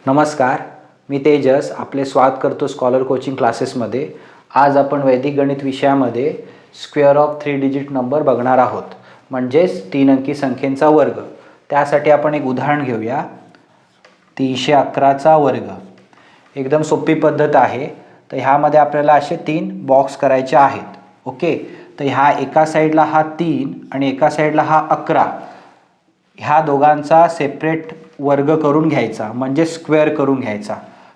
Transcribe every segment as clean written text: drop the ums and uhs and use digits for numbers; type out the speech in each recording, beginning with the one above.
नमस्कार, मी तेजस आपले स्वागत करतो स्कॉलर कोचिंग क्लासेसमध्ये। आज आपण वैदिक गणित विषयामध्ये स्क्वेअर ऑफ 3 डिजिट नंबर बघणार आहोत, म्हणजेच 3 अंकी संख्येचा वर्ग। त्यासाठी आपण एक उदाहरण घेऊया। 311 चा वर्ग एकदम सोपी पद्धत आहे। तर ह्यामध्ये आपल्याला असे 3 बॉक्स करायचे आहेत। ओके, तर ह्या एका साईडला हा 3 आणि एका साईडला हा 11, ह्या दोघांचा सेपरेट वर्ग करून घ्यायचा, म्हणजे स्क्वेअर करून घ्यायचा।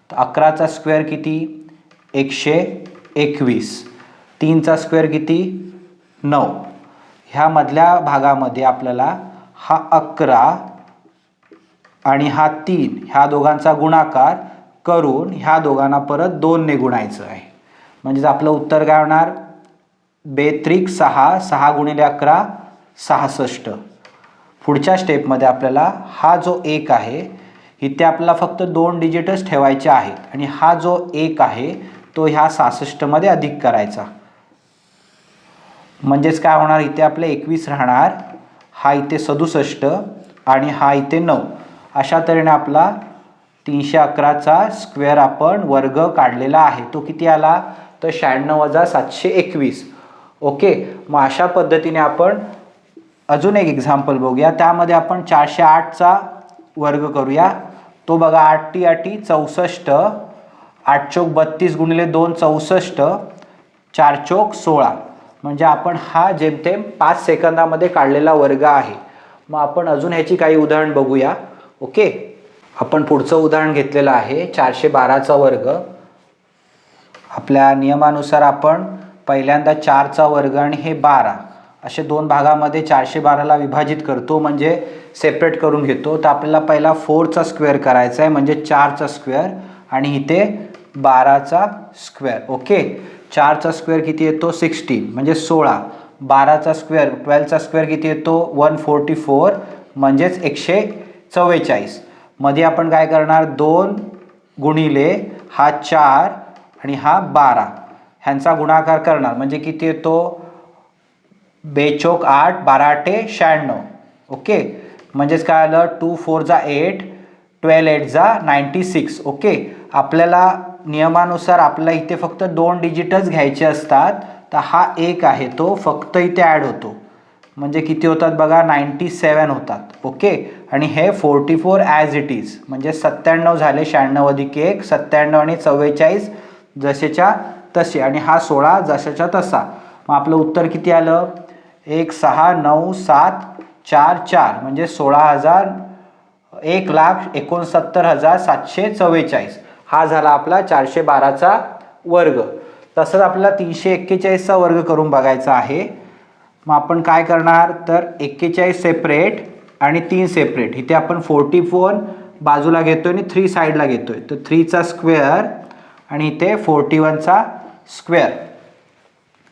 तर 11 चा स्क्वेअर किती? 121। 3 चा स्क्वेअर किती? 9। ह्या मधल्या भागामध्ये आपल्याला हा 11 आणि हा 3 ह्या दोघांचा गुणाकार करून ह्या दोघांना परत 2 ने गुणायचं आहे। म्हणजे आपलं उत्तर काय होणार? 2 6, 6 गुणिले 11 66। पुढच्या स्टेपमध्ये आपल्याला हा जो 1 आहे इथे आपल्याला फक्त 2 डिजिटच ठेवायचे आहेत आणि हा जो 1 आहे तो ह्या 66 मध्ये अधिक करायचा। म्हणजेच काय होणार? इथे आपले 21 राहणार, हा इथे 67 आणि हा इथे 9। अशा तऱ्हेने आपला 311 चा स्क्वेअर आपण वर्ग काढलेला आहे। तो किती आला? तर 96 - 721। ओके, मग अशा पद्धतीने आपण अजून एक एक्झाम्पल बघूया। त्यामध्ये आपण 408 चा वर्ग करूया। तो बघा, 8 × 8 = 64, 8 × 32 गुणिले 2 64, 4 × 16। म्हणजे आपण हा जेमतेम 5 सेकंदामध्ये काढलेला वर्ग आहे। मग आपण अजून ह्याची काही उदाहरण बघूया। ओके, आपण पुढचं उदाहरण घेतलेलं आहे 412 चा वर्ग। आपल्या नियमानुसार आपण पहिल्यांदा 4 चा वर्ग आणि हे 12 असे 2 भागामध्ये 412 ला विभाजित करतो, म्हणजे सेपरेट करून घेतो। तर आपल्याला पहिला 4 चा स्क्वेअर करायचा आहे, म्हणजे 4 चा स्क्वेअर आणि इथे 12 चा स्क्वेअर। ओके, 4 चा स्क्वेअर किती येतो? 16 म्हणजे 16। 12 चा स्क्वेअर 12 चा स्क्वेअर किती येतो? 144 म्हणजेच 144। मध्ये आपण काय करणार? 2 गुणिले हा 4 आणि हा 12 ह्यांचा गुणाकार करणार, म्हणजे किती येतो? 2 × 8, 12 × 8 = 96। ओके, म्हणजेच काय आलं? 2 × 4 = 8, 12 × 8 = 96। ओके, आपल्याला नियमानुसार आपल्याला इथे फक्त 2 डिजिटच घ्यायचे असतात। तर हा 1 आहे तो फक्त इथे ॲड होतो, म्हणजे किती होतात बघा? 97 होतात। ओके, आणि हे 44 ॲज इट इज, म्हणजे 97 झाले। 96 + 1 97 आणि 44 जसेच्या तसे, आणि हा 16 जशाच्या तसा। मग आपलं उत्तर किती आलं? 1,697,444 म्हणजे 1,69,744। हा झाला आपला 412 चा वर्ग। तसंच आपल्याला 341 चा वर्ग करून बघायचा आहे। मग आपण काय करणार? तर 41 सेपरेट आणि 3 सेपरेट। इथे आपण 44 बाजूला घेतोय आणि 3 साईडला घेतोय। तर 3 चा स्क्वेअर आणि इथे 41 चा स्क्वेअर।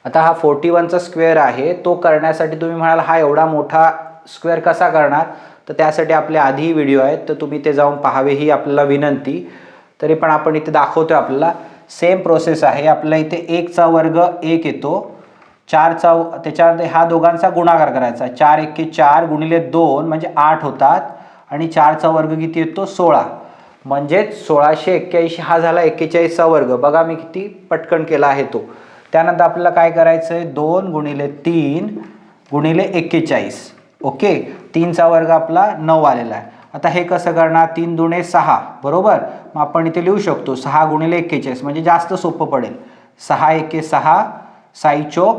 आता हा 41 चा स्क्वेअर आहे, तो करण्यासाठी तुम्ही म्हणाल हा एवढा मोठा स्क्वेअर कसा करणार? तर त्यासाठी आपले आधीही व्हिडिओ आहेत, तर तुम्ही ते जाऊन पाहावे ही आपल्याला विनंती। तरी पण आपण इथे दाखवतोय, आपल्याला सेम प्रोसेस आहे। आपल्याला इथे 1 चा वर्ग 1 येतो, 4 चा त्याच्यानंतर ह्या दोघांचा गुणाकार करायचा। 4 × 1 = 4 गुणिले 2 म्हणजे 8 होतात, आणि 4 चा वर्ग किती येतो? 16, म्हणजेच 1681। हा झाला 41 चा वर्ग। बघा मी किती पटकन केला आहे तो। त्यानंतर आपल्याला काय करायचं आहे? 2 गुणिले 3 गुणिले 41। ओके, 3 चा वर्ग आपला 9 आलेला आहे। आता हे कसं करणार? 3 दुणे 6 बरोबर। मग आपण इथे लिहू शकतो 6 गुणिले 41, म्हणजे जास्त सोपं पडेल। 6 × 1 = 6, 6 × 4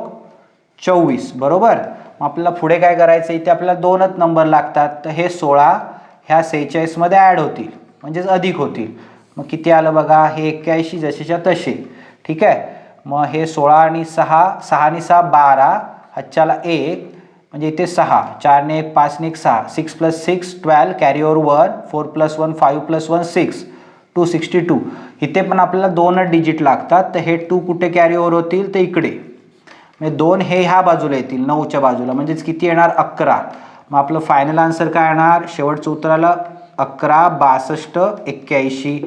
= 24 बरोबर। मग आपल्याला पुढे काय करायचं? इथे आपल्याला 2च नंबर लागतात, तर हे 16 ह्या 46 मध्ये ॲड होतील, म्हणजेच अधिक होतील। मग किती आलं बघा? हे 81 जसेच्या तसे। ठीक आहे, मग हे 16 आणि 6, 6 आणि 6 12, हातच्याला 1 म्हणजे इथे 6, 4 ने 1 5 ने 1 6, 6 + 6 12, कॅरी ओव्हर 1, 4 + 1 5 + 1 6, 262। इथे पण आपल्याला 2च डिजिट लागतात, तर हे 2 कुठे कॅरी ओव्हर होतील? तर इकडे, म्हणजे 2 हे ह्या बाजूला येतील, 9च्या बाजूला, म्हणजेच किती येणार? 11। मग आपलं फायनल आन्सर काय येणार? शेवटचं उत्तर आलं 11 62 81,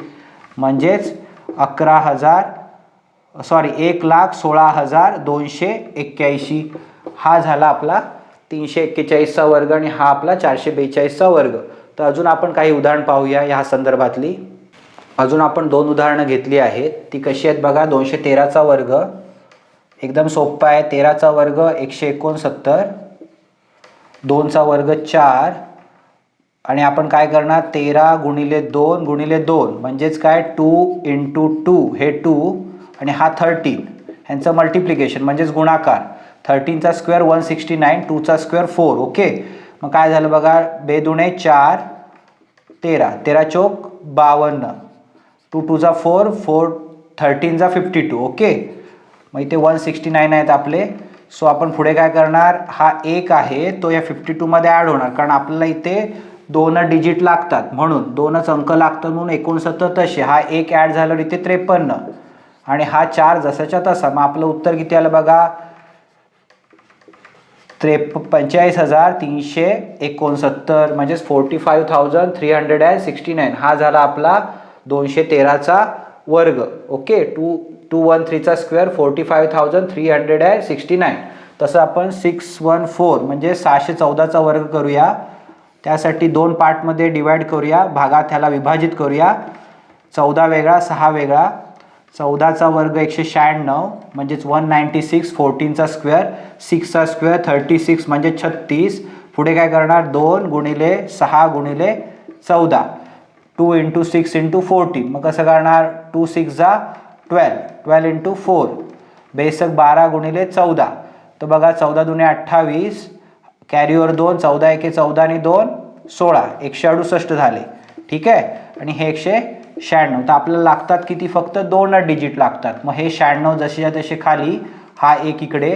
म्हणजेच 1,16,281। हा झाला आपला 341 चा वर्ग आणि हा आपला 442 चा वर्ग। तर अजून आपण काही उदाहरण पाहूया ह्या संदर्भातली। अजून आपण 2 उदाहरणं घेतली आहेत. ती कशी आहेत बघा. 213चा वर्ग एकदम सोपा आहे. 13चा वर्ग 169, 2चा वर्ग 4 आणि आपण काय करणार 13 गुणिले 2 गुणिले 2 म्हणजेच काय 2 × 2 हे 2 आणि हा 13 ह्यांचं मल्टिप्लिकेशन म्हणजेच गुणाकार. 13चा स्क्वेअर 169, 2चा स्क्वेअर 4. ओके. मग काय झालं बघा. 2 दुणे 4, 13, 13 चौक 52, 2 2 4, 4 13 52. ओके. मग इथे 169 आहेत आपले. सो आपण पुढे काय करणार. हा 1 आहे तो या 52 मध्ये ॲड होणार कारण आपल्याला इथे 2 डिजिट लागतात म्हणून 2च अंक लागतात म्हणून 69 तसे. हा 1 ॲड झाल्यावर इथे 53 आणि हा 4 जसाच्या तसा. मग आपलं उत्तर किती आलं बघा. 45,369 म्हणजेच 45,369. हा झाला आपला 213चा वर्ग. ओके. 213चा स्क्वेअर 45,369. तसं आपण 614 म्हणजे 614चा वर्ग करूया. त्यासाठी 2 पार्टमध्ये डिवाइड करूया. भागात ह्याला विभाजित करूया. 14 वेगळा 6 वेगळा. 14चा वर्ग 196 म्हणजेच 196. 14चा स्क्वेअर 6चा स्क्वेअर 36 म्हणजे 36. पुढे काय करणार 2 गुणिले 6 गुणिले 14. 2 × 6 × 14. मग कसं करणार 2 6 जा 12, 12 × 4 बेसक 12 गुणिले 14. तर बघा 14 दुने 28 कॅरीवर 2, 14 1 14 आणि 2 16, 168 झाले. ठीक आहे. आणि हे 196. तर आपल्याला लागतात किती फक्त 2 डिजिट लागतात. मग हे 96 जसेच्या तसे खाली. हा 1 इकडे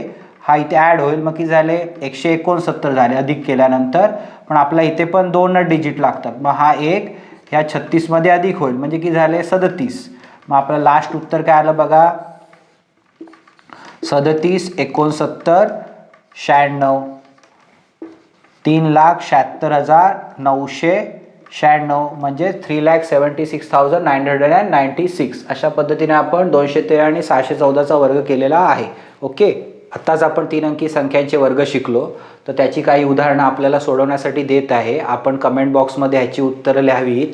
हा इथे ॲड होईल. मग किती झाले 169 झाले अधिक केल्यानंतर. पण आपल्याला इथे पण 2 डिजिट लागतात. मग हा 1 ह्या 36 मध्ये अधिक होईल म्हणजे किती झाले 37. मग आपलं लास्ट उत्तर काय आलं बघा 37, 69, 96. 3,76,996 म्हणजे 3,76,996. अशा पद्धतीने आपण 213 आणि 614चा वर्ग केलेला आहे. ओके. आत्ताच आपण 3 अंकी संख्यांचे वर्ग शिकलो. तर त्याची काही उदाहरणं आपल्याला सोडवण्यासाठी देत आहे. आपण कमेंट बॉक्समध्ये ह्याची उत्तरं लिहावीत.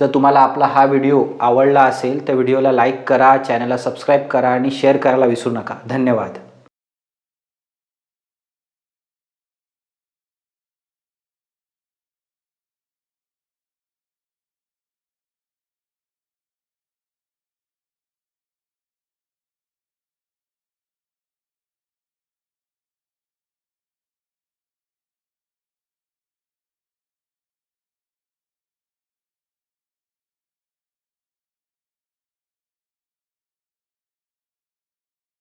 जर तुम्हाला आपला हा व्हिडिओ आवडला असेल तर व्हिडिओला लाईक करा, चॅनलला सबस्क्राईब करा आणि शेअर करायला विसरू नका. धन्यवाद.